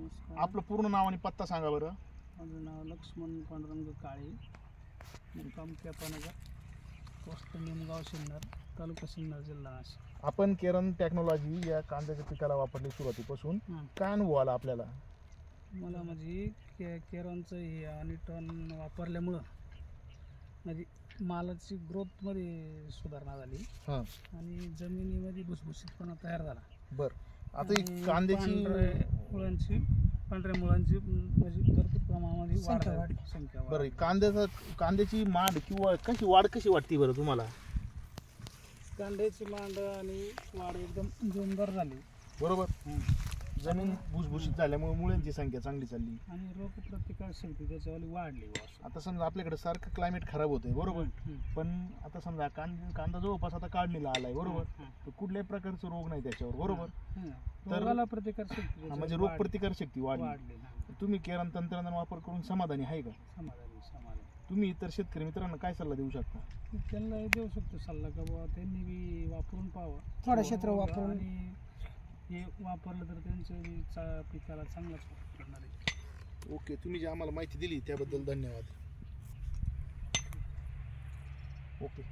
नमस्कार. आपलं पूर्ण नाव आणि पत्ता सांगा बरं. माझं नाव लक्ष्मण पांडुरंग काळे, मुक्काम केपानगर, पोस्ट निमगाव, सिन्नर, तालुका सिन्नर, जिल्हा नाशिक. आपण केरन टेक्नॉलॉजी या कांद्याच्या पिकाला वापरली सुरुवातीपासून, काय अनुभव आला आपल्याला? मला म्हणजे केरनचं हे अनिटॉन वापरल्यामुळं म्हणजे मालाची ग्रोथमध्ये सुधारणा झाली आणि जमिनीमध्ये भुसभुशीतपणा तयार झाला. बरं, आता ही कांद्याची पांढऱ्या मुळांची म्हणजे भरपूर प्रमाणामध्ये संख्या बरं, कांद्याची मांड किंवा कशी वाटते बरं तुम्हाला? कांद्याची मांड आणि वाढ एकदम जोरदार झाली. बरोबर, जमीन भुसभुशीत झाल्यामुळे मुळांची संख्या चांगली चालली आणि रोगप्रतिकार शक्ती त्याच्यावाली वाढली. आता समजा आपल्याकडे सारखं क्लायमेट खराब होतंय, बरोबर, पण आता समजा कांदा जवळपास आता काढणीला आलाय, बरोबर, तर कुठल्याही प्रकारचं रोग नाही त्याच्यावर, बरोबर, तर प्रतिकार शक्ती म्हणजे रोग प्रतिकार शक्ती वाढली. तुम्ही केरन तंत्रज्ञान वापर करून समाधानी आहे का? समाधानी. तुम्ही इतर शेतकरी मित्रांना काय सल्ला देऊ शकता? त्यांना देऊ शकतो सल्ला का बाबा त्यांनी बी वापरून पाहावं, थोडं क्षेत्र वापरून, आणि हे वापरलं तर त्यांचं पिकाला चांगलाच करणार आहे. ओके, तुम्ही जी आम्हाला माहिती दिली त्याबद्दल धन्यवाद. ओके.